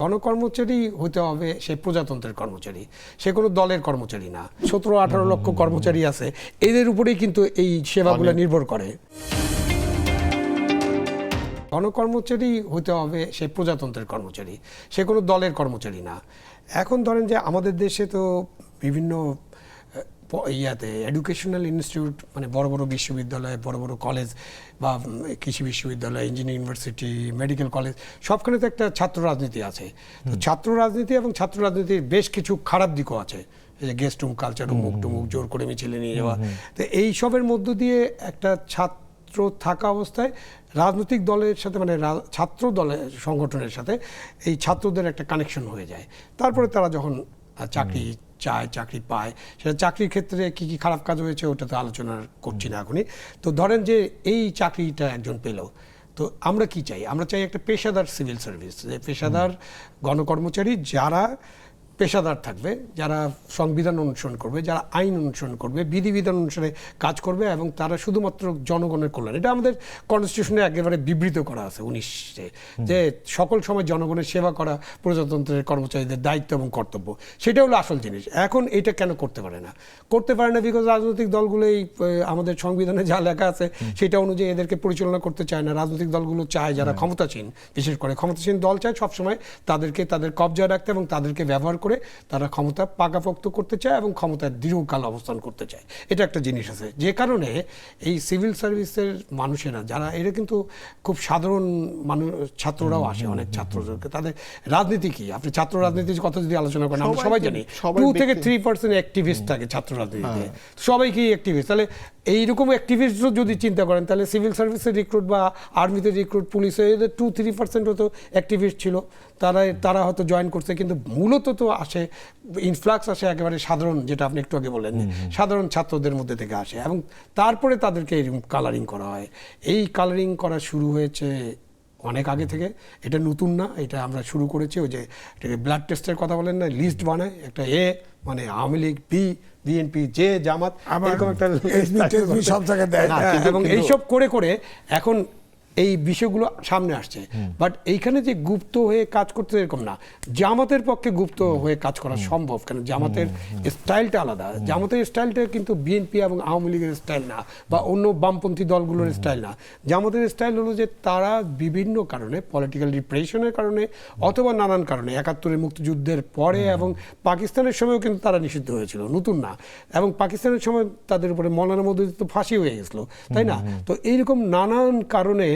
গণকর্মচারী হতে হবে সে প্রজাতন্ত্রের কর্মচারী, সে কোনো দলের কর্মচারী না। 17-18 লক্ষ কর্মচারী আছে, এদের উপরেই কিন্তু এই সেবাগুলো নির্ভর করে। গণকর্মচারী হতে হবে সে প্রজাতন্ত্রের কর্মচারী, সে কোনো দলের কর্মচারী না। এখন ধরেন যে আমাদের দেশে তো বিভিন্ন এডুকেশনাল ইনস্টিটিউট, মানে বড় বড় বিশ্ববিদ্যালয়, বড় বড় কলেজ বা কৃষি বিশ্ববিদ্যালয়, ইঞ্জিনিয়ারিং ইউনিভার্সিটি, মেডিকেল কলেজ, সবখানে তো একটা ছাত্র রাজনীতি আছে। তো ছাত্র রাজনীতি এবং ছাত্র রাজনীতির বেশ কিছু খারাপ দিকও আছে, এই যে গেস্ট রুম কালচার, মুখ টুমুক জোর করে মিছিলে নিয়ে যাওয়া। তো এই সবের মধ্য দিয়ে একটা ছাত্র থাকা অবস্থায় রাজনৈতিক দলের সাথে, মানে ছাত্র দলের সংগঠনের সাথে এই ছাত্রদের একটা কানেকশন হয়ে যায়। তারপরে তারা যখন চাকরি চায়, চাকরি পায়, সেটা চাকরির ক্ষেত্রে কি কি খারাপ কাজ হয়েছে ওটা তো আলোচনা করছি না এখনই। তো ধরেন যে এই চাকরিটা একজন পেল, তো আমরা কি চাই? আমরা চাই একটা পেশাদার সিভিল সার্ভিস, যে পেশাদার গণকর্মচারী যারা পেশাদার থাকবে, যারা সংবিধান অনুসরণ করবে, যারা আইন অনুসরণ করবে, বিধিবিধান অনুসারে কাজ করবে, এবং তারা শুধুমাত্র জনগণের কল্যাণ। এটা আমাদের কনস্টিটিউশনে একেবারে বিবৃত করা আছে 19-এ, যে সকল সময় জনগণের সেবা করা প্রজাতন্ত্রের কর্মচারীদের দায়িত্ব এবং কর্তব্য। সেটা হলো আসল জিনিস। এখন এটা কেন করতে পারে না? করতে পারে না বিকজ রাজনৈতিক দলগুলোই আমাদের সংবিধানে যা লেখা আছে সেটা অনুযায়ী এদেরকে পরিচালনা করতে চায় না। রাজনৈতিক দলগুলো চায়, যারা ক্ষমতাসীন, বিশেষ করে ক্ষমতাসীন দল চায় সবসময় তাদেরকে তাদের কবজায় রাখতে এবং তাদেরকে ব্যবহার করে তারা ক্ষমতা পাকাপোক্ত করতে চায় এবং ক্ষমতায় দীর্ঘকাল অবস্থান করতে চায়। এটা একটা জিনিস আছে, যে কারণে এই সিভিল সার্ভিসের মানুষেরা যারা, এরা কিন্তু খুব সাধারণ মানুষ, ছাত্ররাও আসে, অনেক ছাত্রদেরকে। তাদের রাজনীতি কি, আপনি ছাত্র রাজনীতির কথা যদি আলোচনা করেন, আমরা সবাই জানি 2-3% অ্যাক্টিভিস্ট থাকে ছাত্র রাজনীতিতে, সবাই কি অ্যাক্টিভিস্ট। তাহলে এইরকম অ্যাক্টিভিস্ট যদি চিন্তা করেন, তাহলে সিভিল সার্ভিসের রিক্রুট বা আর্মিতে রিক্রুট, পুলিশে, এদের 2-3% হয়তো অ্যাক্টিভিস্ট ছিল, তারা হয়তো জয়েন করছে। কিন্তু মূলত তো আসে, ইনফ্লাক্স আসে একেবারে সাধারণ, যেটা আপনি একটু আগে বললেন, সাধারণ ছাত্রদের মধ্যে থেকে আসে, এবং তারপরে তাদেরকে এরকম কালারিং করা হয়। এই কালারিং করা শুরু হয়েছে অনেক আগে থেকে, এটা নতুন না। এটা আমরা শুরু করেছি, ওই যে ব্লাড টেস্টের কথা বলেন না, লিস্ট বানায় একটা মানে আওয়ামী লীগ, বিএনপি, জামাত, এরকম একটা সব জায়গায় দেয়, এবং এইসব করে করে এখন এই বিষয়গুলো সামনে আসছে। বাট এইখানে যে গুপ্ত হয়ে কাজ করতে, এরকম না। জামাতের পক্ষে গুপ্ত হয়ে কাজ করা সম্ভব, কারণ জামাতের স্টাইলটা আলাদা। জামাতের স্টাইলটা কিন্তু বিএনপি এবং আওয়ামী লীগের স্টাইল না, বা অন্য বামপন্থী দলগুলোর স্টাইল না। জামাতের স্টাইল হলো যে তারা বিভিন্ন কারণে, পলিটিক্যাল রিপ্রেশনের কারণে অথবা নানান কারণে, 71-এর মুক্তিযুদ্ধের পরে এবং পাকিস্তানের সময়ও কিন্তু তারা নিষিদ্ধ হয়েছিল, নতুন না। এবং পাকিস্তানের সময় তাদের উপরে মৌলানা মওদুদি তো ফাঁসি হয়ে গেছিলো, তাই না? তো এইরকম নানান কারণে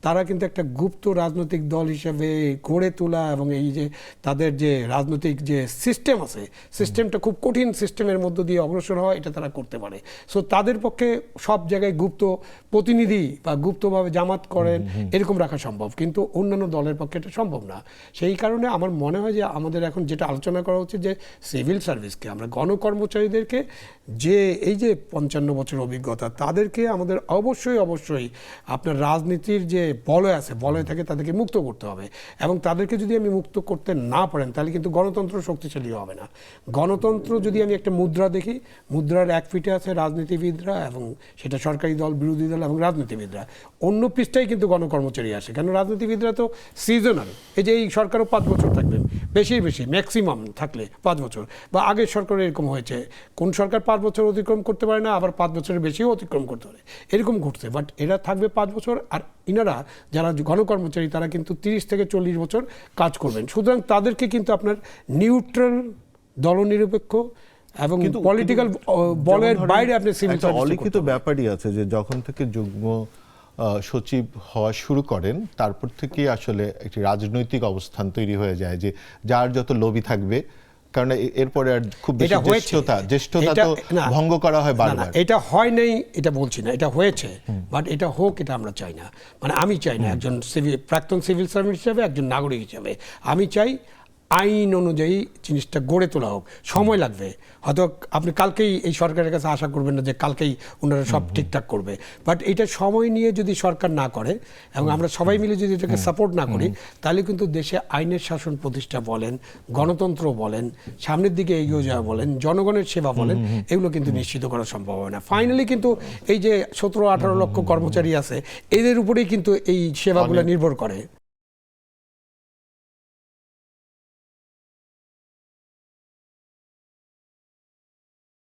তারা কিন্তু একটা গুপ্ত রাজনৈতিক দল হিসেবে গড়ে তোলা, এবং এই যে তাদের যে রাজনৈতিক যে সিস্টেম আছে, সিস্টেমটা খুব কঠিন সিস্টেমের মধ্য দিয়ে অগ্রসর হওয়া, এটা তারা করতে পারে। সো তাদের পক্ষে সব জায়গায় গুপ্ত প্রতিনিধি বা গুপ্তভাবে জামাত করেন এরকম রাখা সম্ভব, কিন্তু অন্যান্য দলের পক্ষে এটা সম্ভব না। সেই কারণে আমার মনে হয় যে আমাদের এখন যেটা আলোচনা করা উচিত, যে সিভিল সার্ভিসকে, আমরা গণকর্মচারীদেরকে, যে এই যে 55 বছর অভিজ্ঞতা, তাদেরকে আমাদের অবশ্যই আপনার রাজনীতির যে বলয় আছে, বলয় থেকে তাদেরকে মুক্ত করতে হবে। এবং তাদেরকে যদি আমি মুক্ত করতে না পারেন, তাহলে কিন্তু গণতন্ত্র শক্তিশালী হবে না। গণতন্ত্র যদি আমি একটা মুদ্রা দেখি, মুদ্রার এক পিঠে আছে রাজনীতিবিদরা, এবং সেটা সরকারি দল, বিরোধী দল এবং রাজনীতিবিদরা। অন্য পৃষ্ঠায় কিন্তু গণকর্মচারী আসে, কেন রাজনীতিবিদরা তো সিজনাল। এই যে এই সরকারও 5 বছর থাকবে, বেশি ম্যাক্সিমাম থাকলে 5 বছর, বা আগের সরকারে এরকম হয়েছে, কোন সরকার 5 বছর অতিক্রম করতে পারে না, আবার 5 বছরের বেশিও অতিক্রম করতে পারে, এরকম ঘটছে। বাট এরা থাকবে 5 বছর, আর ইনারা যারা গণকর্মচারী তারা কিন্তু 30 থেকে 40 বছর কাজ করবেন। সুতরাং তাদেরকে কিন্তু আপনার নিউট্রাল, দলনিরপেক্ষ এবং পলিটিক্যাল বলের বাইরে আপনি সিভিল সার্ভিস। অলিখিত ব্যাপারই আছে যে যখন থেকে যুগ্ম সচিব হওয়া শুরু করেন, তারপর থেকে আসলে একটি রাজনৈতিক অবস্থান তৈরি হয়ে যায়, যে যার যত লবি থাকবে, কারণ এরপরে আর খুব বেশি জ্যেষ্ঠতা তো ভঙ্গ করা হয় বারবার। এটা হয় নাই এটা বলছি না, এটা হয়েছে, বাট এটা হোক, এটা আমরা চাই না। মানে আমি চাই না, একজন প্রাক্তন সিভিল সার্ভিস হিসাবে, একজন নাগরিক হিসাবে আমি চাই আইন অনুযায়ী জিনিসটা গড়ে তোলা হোক। সময় লাগবে, হয়তো আপনি কালকেই এই সরকারের কাছে আশা করবেন না যে কালকেই ওনারা সব ঠিকঠাক করবে। বাট এটা সময় নিয়ে যদি সরকার না করে, এবং আমরা সবাই মিলে যদি এটাকে সাপোর্ট না করি, তাহলে কিন্তু দেশে আইনের শাসন প্রতিষ্ঠা বলেন, গণতন্ত্র বলেন, সামনের দিকে এগিয়ে যাওয়া বলেন, জনগণের সেবা বলেন, এগুলো কিন্তু নিশ্চিত করা সম্ভব হয় না। ফাইনালি কিন্তু এই যে 17-18 লক্ষ কর্মচারী আছে, এদের উপরেই কিন্তু এই সেবাগুলো নির্ভর করে।